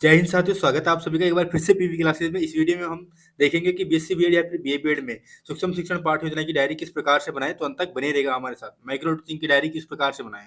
जय हिंद साथियों, स्वागत है आप सभी का एक बार फिर से पीवी क्लासेस में। इस वीडियो में हम देखेंगे कि बीएससी बीएड या फिर बीए बीएड में सूक्ष्म शिक्षण पाठ योजना की डायरी किस प्रकार से बनाएं। तो अंत तक बने रहेगा हमारे साथ। माइक्रो टीचिंग की डायरी किस प्रकार से बनाएं।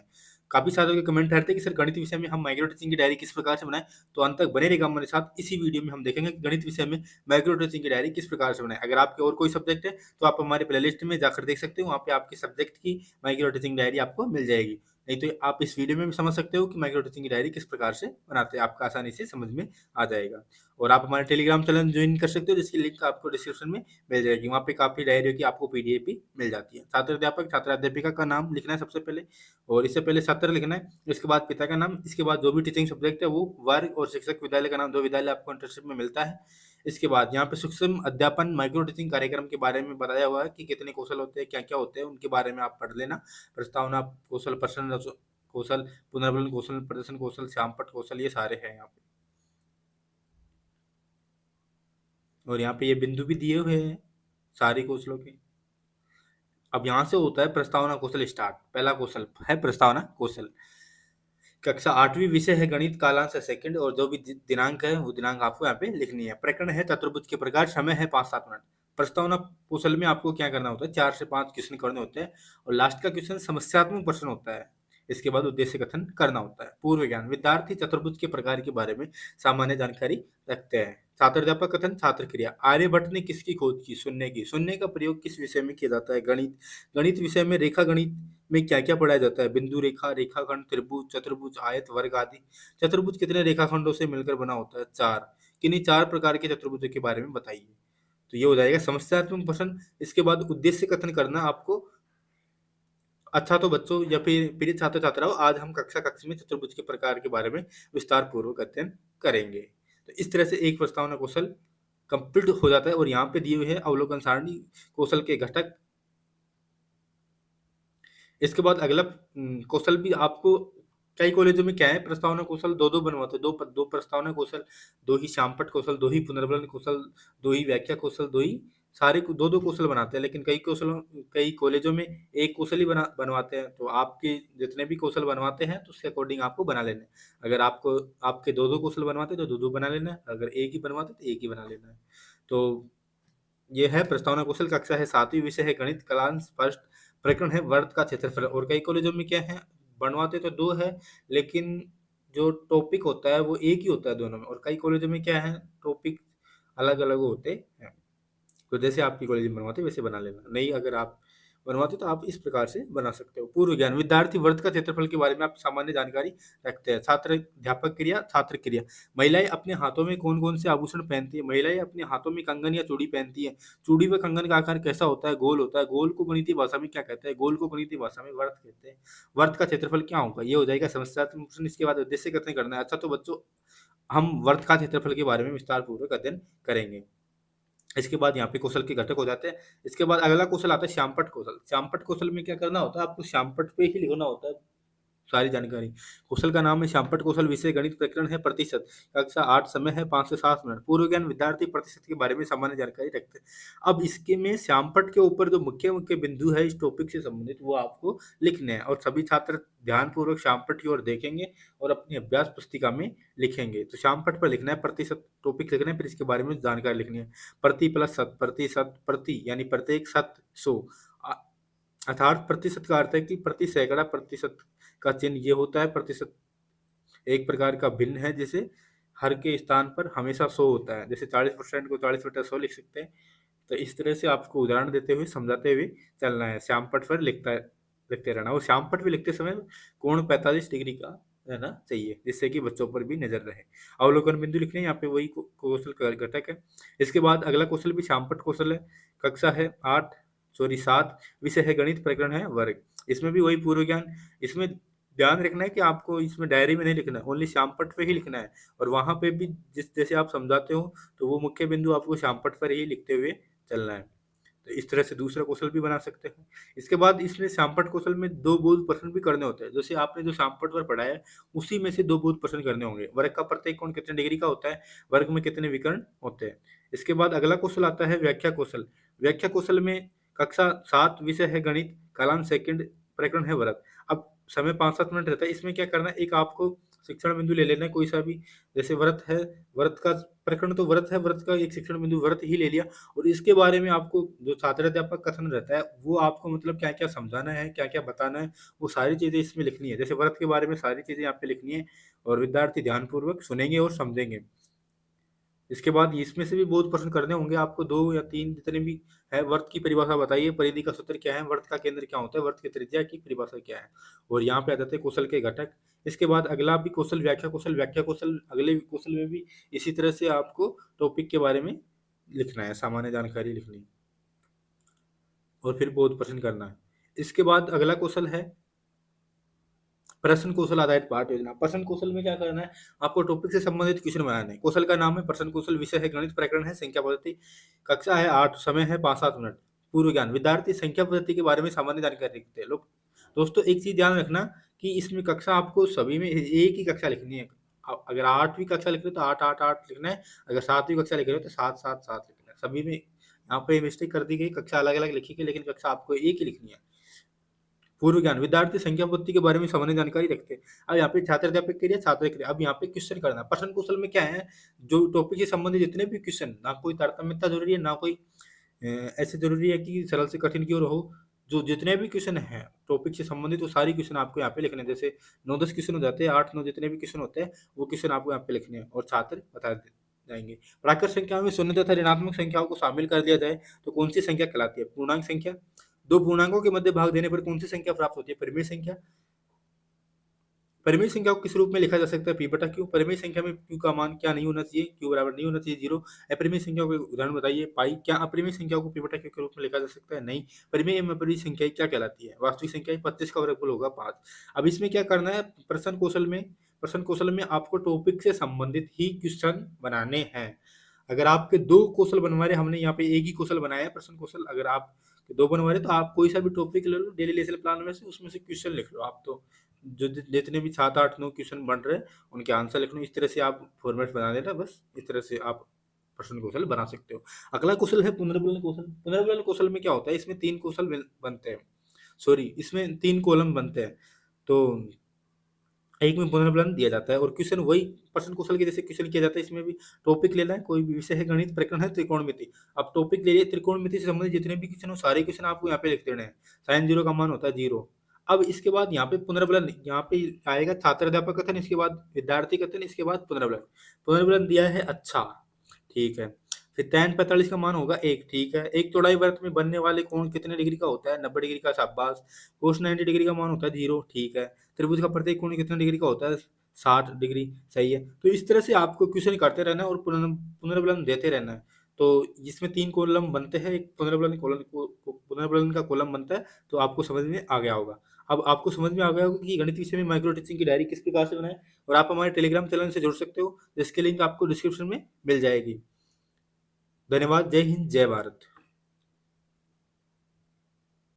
काफी साथियों के कमेंट रहते हैं कि सर गणित विषय में हम माइक्रो टीचिंग की डायरी किस प्रकार से बनाएं। तो अंत तक बने रहेगा हमारे साथ। इसी वीडियो में हम देखेंगे कि गणित विषय में माइक्रो टीचिंग की डायरी किस प्रकार से बनाएं। अगर आपके और कोई सब्जेक्ट है तो आप हमारे प्लेलिस्ट में जाकर देख सकते हो, वहाँ पे आपके सब्जेक्ट की माइक्रो टीचिंग डायरी आपको मिल जाएगी। नहीं तो आप इस वीडियो में भी समझ सकते हो कि माइक्रो टीचिंग की डायरी किस प्रकार से बनाते हैं, आपका आसानी से समझ में आ जाएगा। और आप हमारे टेलीग्राम चैनल ज्वाइन कर सकते हो, जिसकी लिंक आपको डिस्क्रिप्शन में मिल जाएगी। वहाँ पे काफी डायरियों की आपको पीडीएफ भी मिल जाती है। छात्र अध्यापक छात्र अध्यापिका का नाम लिखना है सबसे पहले, और इससे पहले छात्र लिखना है। इसके बाद पिता का नाम, इसके बाद जो भी टीचिंग सब्जेक्ट है वो वर्ग, और शिक्षक विद्यालय का नाम, जो विद्यालय आपको इंटर्नशिप में मिलता है। इसके बाद यहाँ पे सूक्ष्म अध्यापन माइक्रो टीचिंग कार्यक्रम के बारे में बताया हुआ है कि कितने कौशल होते हैं, क्या क्या होते हैं, उनके बारे में आप पढ़ लेना। प्रस्तावना कौशल, प्रश्न कौशल, पुनर्बलन कौशल, प्रदर्शन कौशल, श्यामपट्ट कौशल, ये सारे हैं यहाँ पे। और यहाँ पे ये बिंदु भी दिए हुए हैं सारे कौशलों के। अब यहाँ से होता है प्रस्तावना कौशल स्टार्ट। पहला कौशल है प्रस्तावना कौशल। कक्षा 8वीं विषय है गणित, कालांश है सेकंड, और जो भी दिनांक है वो दिनांक आपको यहाँ पे लिखनी है। प्रकरण है चतुर्भुज के प्रकार, समय है 5-7 मिनट। प्रस्तावना कौशल में आपको क्या करना होता है, 4 से 5 क्वेश्चन करने होते हैं, और लास्ट का क्वेश्चन समस्यात्मक प्रश्न होता है। इसके बाद उद्देश्य कथन करना होता है। पूर्व ज्ञान, विद्यार्थी चतुर्भुज के प्रकार के बारे में सामान्य जानकारी रखते हैं। छात्राध्यापक कथन, छात्र क्रिया। आर्यभट्ट ने किसकी खोज की, शून्य की। शून्य का प्रयोग किस विषय में किया जाता है, गणित। गणित विषय में रेखा गणित में क्या क्या पढ़ाया जाता है, बिंदु रेखा, रेखाखंड, त्रिभुज, चतुर्भुज, आयत, वर्ग आदि। चतुर्भुज कितने रेखाखंडों से मिलकर बना होता है, 4। किन्हीं 4 प्रकार के चतुर्भुजों के बारे में बताइए। तो ये हो जाएगा समस्यात्मक प्रश्न। इसके बाद उद्देश्य कथन करना आपको। अच्छा तो बच्चों या फिर प्रिय छात्र छात्राओं, आज हम कक्षा कक्ष में चतुर्भुज के प्रकार के बारे में विस्तार पूर्वक अध्ययन करेंगे। तो इस तरह से एक प्रस्तावना कौशल कंप्लीट हो जाता है। और यहाँ पे दिए हुए हैं अवलोकन सारणी, कौशल के घटक। इसके बाद अगला कौशल भी आपको, कई कॉलेजों में क्या है, प्रस्तावना कौशल दो दो बनवाते हैं। दो प्रस्तावना कौशल, दो ही श्यामपट्ट कौशल, दो ही पुनर्बलन कौशल, दो ही व्याख्या कौशल, दो ही सारे दो दो कौशल बनाते हैं। लेकिन कई कॉलेजों में एक कौशल ही बनवाते हैं। तो आपके जितने भी कौशल बनवाते हैं तो उसके अकॉर्डिंग आपको बना लेना है। अगर आपको आपके दो दो कौशल बनवाते हैं तो दो दो बना लेना है, अगर एक ही बनवाते तो एक ही बना लेना है। तो ये है प्रस्तावना कौशल। कक्षा है 7वीं, विषय है गणित, कालांश फर्स्ट। प्रकरण है वर्ग का क्षेत्रफल। और कई कॉलेजों में क्या है, बनवाते तो दो है, लेकिन जो टॉपिक होता है वो एक ही होता है दोनों में। और कई कॉलेजों में क्या है, टॉपिक अलग अलग होते हैं। तो जैसे आपकी कॉलेज में बनवाते वैसे बना लेना। नहीं अगर आप बनवाते तो आप इस प्रकार से बना सकते हो। पूर्व ज्ञान, विद्यार्थी वर्ग का क्षेत्रफल के बारे में आप सामान्य जानकारी रखते हैं। छात्र अध्यापक क्रिया, छात्र क्रिया। महिलाएं अपने हाथों में कौन कौन से आभूषण पहनती है। महिलाएं अपने हाथों में कंगन या चूड़ी पहनती है। चूड़ी व कंगन का आकार कैसा होता है, गोल होता है। गोल को गणितीय भाषा में क्या कहते हैं, गोल को गणितीय भाषा में वर्त कहते हैं। वर्त का क्षेत्रफल क्या होगा, ये हो जाएगा समस्यात्मक प्रश्न। इसके बाद उद्देश्य कथन करना है। अच्छा तो बच्चों, हम वर्त का क्षेत्रफल के बारे में विस्तार पूर्वक अध्ययन करेंगे। इसके बाद यहाँ पे कौशल के घटक हो जाते हैं। इसके बाद अगला कौशल आता है श्यामपट्ट कौशल। श्यामपट्ट कौशल में क्या करना होता है, आपको श्यामपट्ट पे ही लिखना होता है सारी जानकारी। कौशल का नाम है श्यामपट्ट कौशल। विषय गणित, प्रकरण है प्रतिशत। कक्षा 8, समय है 5 से 7 मिनट। पूर्व ज्ञान, विद्यार्थी प्रतिशत के बारे में सामान्य जानकारी रखते हैं। अब इसके में श्यामपट्ट के ऊपर जो मुख्य मुख्य बिंदु है इस टॉपिक से संबंधित, वो आपको लिखने हैं। और सभी छात्र ध्यानपूर्वक श्यामपट्ट की ओर देखेंगे और अपनी अभ्यास पुस्तिका में लिखेंगे। तो श्यामपट्ट पर लिखना है प्रतिशत, टॉपिक लिखना है, फिर इसके बारे में जानकारी लिखनी है। प्रति प्लस शत, प्रतिशत, प्रति यानी प्रत्येक, शत 100। अर्थात प्रतिशत का अर्थ है कि प्रति सैकड़ा, प्रतिशत का चिन्ह ये होता है। प्रतिशत एक प्रकार का भिन्न है, जिसे हर के स्थान पर हमेशा 100 होता है। जैसे 40% को 40 बटा 100 लिख सकते हैं। तो इस तरह से आपको उदाहरण देते हुए समझाते हुए चलना है। श्यामपट्ट पर लिखते रहना। और श्यामपट्ट भी लिखते समय कोण 45 डिग्री का रहना चाहिए, जिससे कि बच्चों पर भी नजर रहे। अवलोकन बिंदु लिखने हैं, यहाँ पे वही कौशल का घटक है। इसके बाद अगला कौशल भी श्यामपट्ट कौशल है। कक्षा है 7, विषय है गणित, प्रकरण है वर्ग। इसमें भी वही पूर्व ज्ञान। इसमें ध्यान रखना है कि आपको इसमें डायरी में नहीं लिखना है, ओनली श्यामपट्ट पे ही लिखना है। और वहां पे भी जिस जैसे आप समझाते हो तो वो मुख्य बिंदु आपको श्यामपट्ट पर ही लिखते हुए चलना है। तो इस तरह से दूसरा कौशल भी बना सकते हैं। इसके बाद इसमें श्यामपट्ट कौशल में 2 बोध प्रश्न भी करने होते हैं। जैसे आपने जो श्यामपट्ट पर पढ़ा है उसी में से 2 बोध प्रश्न करने होंगे। वर्ग का प्रत्येक कोण कितने डिग्री का होता है, वर्ग में कितने विकर्ण होते हैं। इसके बाद अगला कौशल आता है व्याख्या कौशल। व्याख्या कौशल में कक्षा 7, विषय है गणित, कालांश सेकंड, प्रकरण है वर्ग। अब समय 5-7 मिनट रहता है। इसमें क्या करना है, एक आपको शिक्षण बिंदु ले लेना है कोई सा भी, जैसे व्रत है, व्रत का प्रकरण तो व्रत है, व्रत का एक शिक्षण बिंदु व्रत ही ले लिया, और इसके बारे में आपको जो छात्र अध्यापक कथन रहता है वो आपको मतलब क्या क्या समझाना है, क्या क्या बताना है, वो सारी चीजें इसमें लिखनी है। जैसे व्रत के बारे में सारी चीजें यहाँ पे लिखनी है, और विद्यार्थी ध्यानपूर्वक सुनेंगे और समझेंगे। इसके बाद इसमें से भी बहुत प्रश्न करने होंगे आपको, 2 या 3 जितने भी है। व्रत की परिभाषा बताइए, परिधि का सूत्र क्या है, व्रत का केंद्र क्या होता है, व्रत की त्रिज्या की परिभाषा क्या है, और यहाँ पे आ जाते हैं कौशल के घटक। इसके बाद अगला भी कौशल व्याख्या कौशल, अगले कौशल में भी इसी तरह से आपको टॉपिक के बारे में लिखना है, सामान्य जानकारी लिखनी है, और फिर बहुत प्रश्न करना है। इसके बाद अगला कौशल है प्रश्न कौशल आधारित पाठ योजना। प्रश्न कौशल में क्या करना है, आपको टॉपिक से संबंधित क्वेश्चन बनाना है। कौशल का नाम है प्रश्न कौशल, विषय है गणित, प्रकरण है संख्या पद्धति, कक्षा है 8, समय है 5-7 मिनट। पूर्व ज्ञान, विद्यार्थी संख्या पद्धति के बारे में सामान्य जानकारी लिखते हैं लोग। दोस्तों एक चीज ध्यान रखना कि इसमें कक्षा आपको सभी में एक ही कक्षा लिखनी है। अगर 8वीं कक्षा लिख रहे हो तो 8-8-8 लिखना है, अगर 7वीं कक्षा लिख रहे हो तो 7-7-7 लिखना है। सभी में यहाँ पे मिस्टेक कर दी गई, कक्षा अलग अलग लिखी गई, लेकिन कक्षा आपको एक ही लिखनी है। पूर्व ज्ञान, विद्यार्थी संख्या पद्धति के बारे में सामान्य जानकारी रखते हैं। अब यहाँ पे छात्र अध्यापक के लिए छात्र के लिए, अब यहाँ पे क्वेश्चन करना है। प्रश्न कौशल में क्या है, जो टॉपिक से संबंधित जितने भी क्वेश्चन, ना कोई तारतम्यता जरूरी है, ना कोई ऐसे जरूरी है कि सरल से कठिन की ओर हो, जो जितने भी क्वेश्चन हैं टॉपिक से संबंधित वो सारी क्वेश्चन आपको यहाँ पे लिखने हैं। जैसे 9-10 क्वेश्चन हो जाते हैं, 8-9 जितने भी क्वेश्चन होते हैं वो क्वेश्चन आपको यहाँ पे लिखने हैं, और छात्र बता जाएंगे। प्राकृत संख्याओं में शून्य तथा ऋणात्मक संख्याओं को शामिल कर दिया जाए तो कौन सी संख्या कहलाती है। पूर्णांक संख्या, दो पूर्णांकों के मध्य भाग देने पर कौन सी संख्या प्राप्त होती है। परिमेय संख्या, परिमेय संख्या को किस रूप में लिखा जा सकता है, पी बटा क्यू। परिमेय संख्या में क्यू का मान क्या नहीं होना चाहिए, क्यू बराबर नहीं होना चाहिए 0। अपरिमेय संख्या को उदाहरण बताइए, पाई। क्या अपरिमेय संख्या को पी बटा क्यू के रूप में लिखा जा सकता है, नहीं। परिमेय एवं अपरिमेय संख्या क्या कहलाती है, वास्तविक संख्या 25 का वर्गमूल होगा 5। अब इसमें क्या करना है, प्रश्न कौशल में आपको टॉपिक से संबंधित ही क्वेश्चन बनाने हैं। अगर आपके 2 कौशल बनवा रहे, हमने यहाँ पे एक ही कौशल बनाया है प्रश्न कौशल, अगर आप 2 बनवा रहे तो आप कोई सा भी टॉपिक ले लो डेली लेसन प्लान में से, उसमें से क्वेश्चन लिख लो। आप तो जो जितने भी 7-8-9 क्वेश्चन बन रहे हैं उनके आंसर लिख लो। इस तरह से आप फॉर्मेट बना देना, बस इस तरह से आप प्रश्न कौशल बना सकते हो। अगला कौशल है पुनर्बलन कौशल। पुनर्बलन कौशल में क्या होता है, इसमें 3 कौशल बनते हैं, सॉरी इसमें 3 कॉलम बनते हैं। तो एक में पुनर्बलन दिया जाता है, और क्वेश्चन वही प्रश्न कौशल के जैसे क्वेश्चन किया जाता है। इसमें भी टॉपिक लेना है, कोई भी विषय है गणित, प्रकरण है त्रिकोणमिति। अब टॉपिक ले लिए, त्रिकोणमिति से संबंधित जितने भी क्वेश्चन हो सारे क्वेश्चन आपको यहाँ पे लिख देने हैं। साइन 0 का मान होता है 0। अब इसके बाद यहाँ पे पुनर्बलन, यहाँ पे आएगा छात्र अध्यापक कथन, इसके बाद विद्यार्थी कथन, इसके बाद पुनर्बलन। पुनर्बलन दिया है अच्छा, ठीक है। फिर tan 45 का मान होगा 1, ठीक है। एक चौड़ाई वृत्त में बनने वाले कोण कितने डिग्री का होता है, 90 डिग्री का, शाबाश। cos 90 डिग्री का मान होता है 0, ठीक है। त्रिभुज का प्रत्येक कोण कितने डिग्री का होता है, 60 डिग्री, सही है। तो इस तरह से आपको क्वेश्चन करते रहना है और पुनर्बलन देते रहना है। तो जिसमें 3 कॉलम बनते हैं, एक पुनर्बलन का कॉलम बनता है, तो आपको समझ में आ गया होगा। अब आपको समझ में आ गया होगा कि गणित विषय में माइक्रो टीचिंग की डायरी किस प्रकार से बनाएं, और आप हमारे टेलीग्राम चैनल से जुड़ सकते हो, जिसकी लिंक आपको डिस्क्रिप्शन में मिल जाएगी। धन्यवाद। जय हिंद, जय भारत।